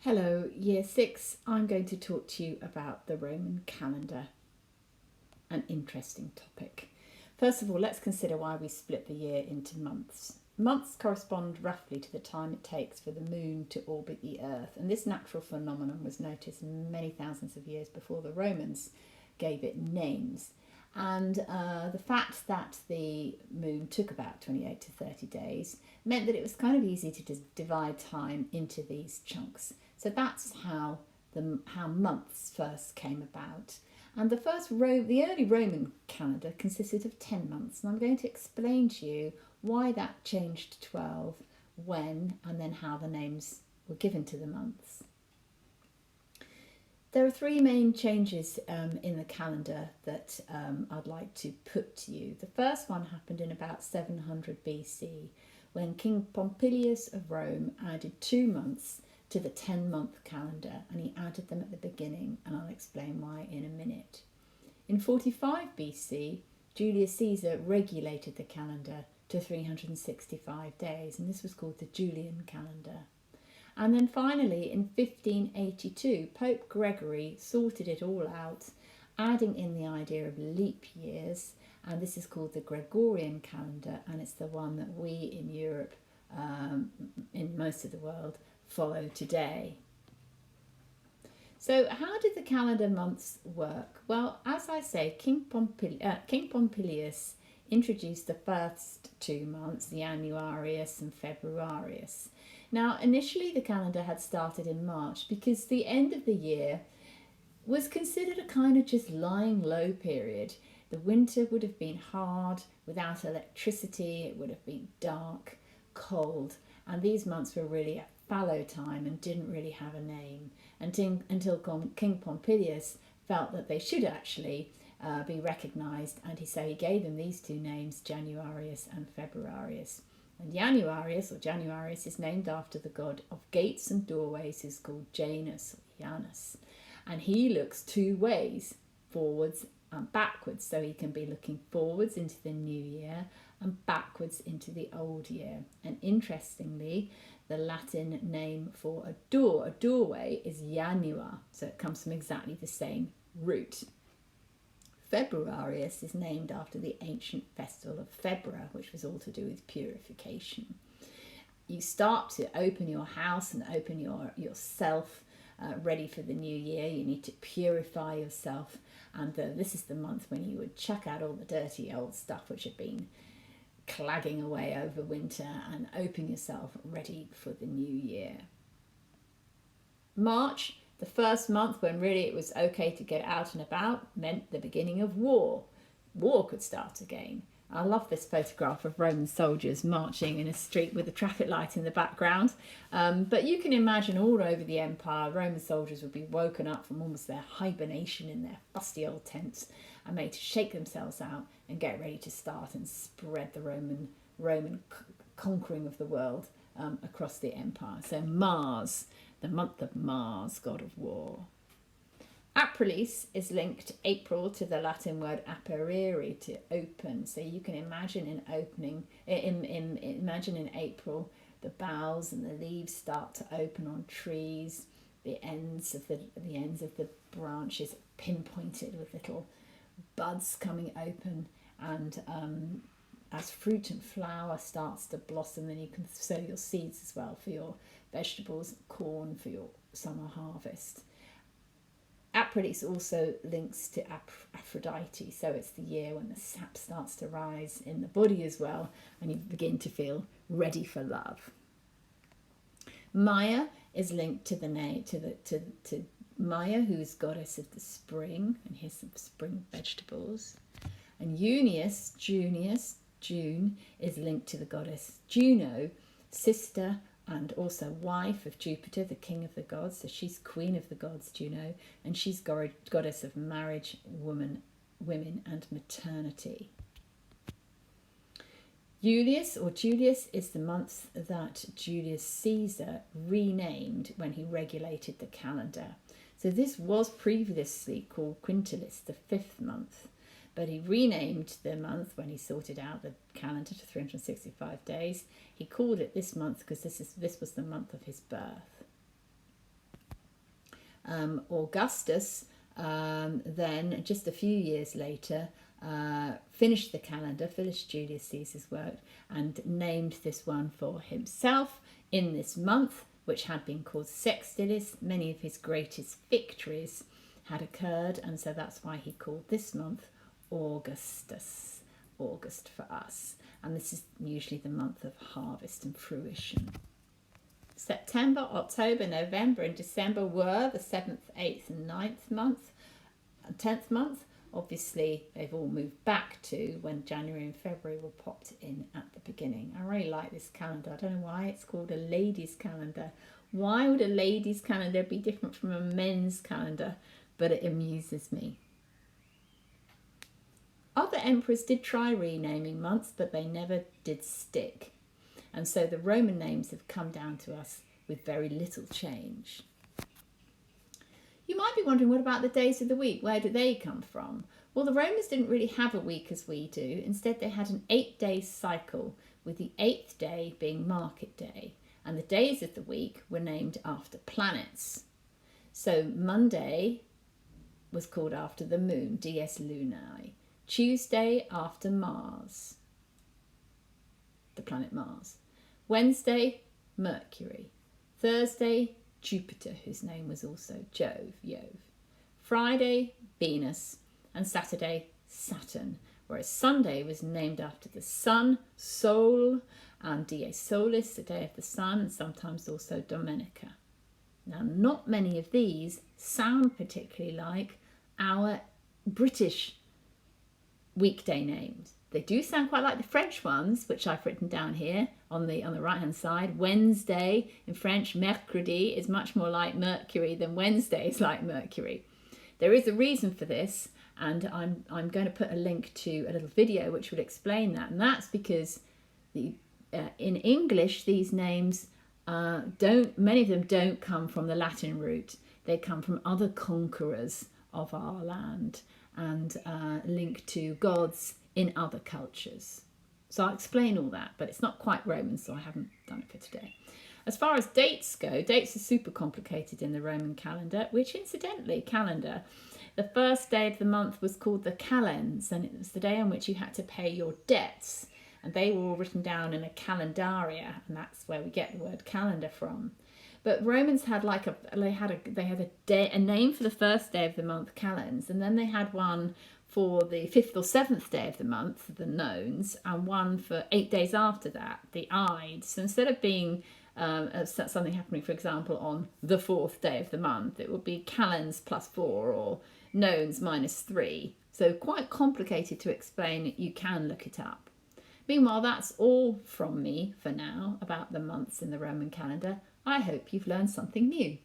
Hello, Year 6. I'm going to talk to you about the Roman calendar, an interesting topic. First of all, let's consider why we split the year into months. Months correspond roughly to the time it takes for the moon to orbit the earth, and this natural phenomenon was noticed many thousands of years before the Romans gave it names. And the fact that the moon took about 28 to 30 days meant that it was kind of easy to divide time into these chunks. So that's how months first came about. And the early Roman calendar consisted of 10 months, and I'm going to explain to you why that changed to 12, when, and then how the names were given to the months. There are three main changes in the calendar that I'd like to put to you. The first one happened in about 700 BC when King Pompilius of Rome added 2 months to the 10-month calendar, and he added them at the beginning, and I'll explain why in a minute. In 45 BC, Julius Caesar regulated the calendar to 365 days, and this was called the Julian calendar. And then finally, in 1582, Pope Gregory sorted it all out, adding in the idea of leap years, and this is called the Gregorian calendar, and it's the one that we in Europe, in most of the world, follow today. So how did the calendar months work? Well, as I say, King Pompilius introduced the first 2 months, the Januarius and Februarius. Now, initially the calendar had started in March because the end of the year was considered a kind of just lying low period. The winter would have been hard, without electricity, it would have been dark, cold, and these months were really a fallow time and didn't really have a name until King Pompilius felt that they should actually be recognised, and he gave them these 2 names, Januarius and Februarius. And Januarius is named after the god of gates and doorways, who's called Janus or Janus. And he looks 2 ways, forwards and backwards, so he can be looking forwards into the new year and backwards into the old year. And interestingly, the Latin name for a doorway is Janua, so it comes from exactly the same root. Februarius is named after the ancient festival of Febra, which was all to do with purification. You start to open your house and open yourself ready for the new year. You need to purify yourself, and this is the month when you would chuck out all the dirty old stuff which had been clagging away over winter and open yourself ready for the new year. March, the first month when really it was okay to get out and about, meant the beginning of war. War could start again. I love this photograph of Roman soldiers marching in a street with a traffic light in the background. But you can imagine all over the empire, Roman soldiers would be woken up from almost their hibernation in their fusty old tents and made to shake themselves out and get ready to start and spread the Roman conquering of the world across the empire. So Mars, the month of Mars, god of war. Aprilis is linked to April, to the Latin word aperire, to open. So you can imagine imagine in April the boughs and the leaves start to open on trees, the ends of the branches pinpointed with little buds coming open, and as fruit and flower starts to blossom, then you can sow your seeds as well for your vegetables, corn for your summer harvest. Aprilis also links to Aphrodite, so it's the year when the sap starts to rise in the body as well, and you begin to feel ready for love. Maya is linked to to Maya, who is goddess of the spring, and here's some spring vegetables. And June, is linked to the goddess Juno, sister and also wife of Jupiter, the king of the gods. So she's queen of the gods, Juno, and she's goddess of marriage, women and maternity. Julius is the month that Julius Caesar renamed when he regulated the calendar. So this was previously called Quintilis, the 5th month, but he renamed the month when he sorted out the calendar to 365 days. He called it this month because this was the month of his birth. Augustus, then just a few years later, finished the calendar, finished Julius Caesar's work, and named this one for himself in this month, which had been called Sextilis. Many of his greatest victories had occurred, and so that's why he called this month Augustus, August for us. And this is usually the month of harvest and fruition. September, October, November and December were the 7th, 8th and 9th month, 10th month. Obviously, they've all moved back to when January and February were popped in at the beginning. I really like this calendar. I don't know why it's called a ladies' calendar. Why would a ladies' calendar be different from a men's calendar? But it amuses me. Other emperors did try renaming months, but they never did stick. And so the Roman names have come down to us with very little change. You might be wondering, what about the days of the week? Where do they come from? Well, the Romans didn't really have a week as we do. Instead, they had an 8-day cycle, with the 8th day being market day. And the days of the week were named after planets. So Monday was called after the moon, Dies Lunae. Tuesday after Mars, the planet Mars. Wednesday, Mercury. Thursday, Jupiter, whose name was also Jove. Friday, Venus. And Saturday, Saturn. Whereas Sunday was named after the sun, Sol, and Dies Solis, the day of the sun, and sometimes also Domenica. Now, not many of these sound particularly like our British weekday names. They do sound quite like the French ones, which I've written down here on the right hand side. Wednesday in French, mercredi, is much more like Mercury than Wednesday is like Mercury. There is a reason for this, and I'm going to put a link to a little video which will explain that. And that's because in English these names many of them don't come from the Latin root. They come from other conquerors of our land and linked to gods in other cultures. So I'll explain all that, but it's not quite Roman, so I haven't done it for today. As far as dates go, dates are super complicated in the Roman calendar, which incidentally, the first day of the month was called the calends, and it was the day on which you had to pay your debts, and they were all written down in a calendaria, and that's where we get the word calendar from. But Romans had a name for the first day of the month, calends, and then they had one for the 5th or 7th day of the month, the nones, and one for 8 days after that, the ides. So instead of being something happening, for example, on the 4th day of the month, it would be calends +4 or nones -3. So quite complicated to explain. You can look it up. Meanwhile, that's all from me for now about the months in the Roman calendar. I hope you've learned something new.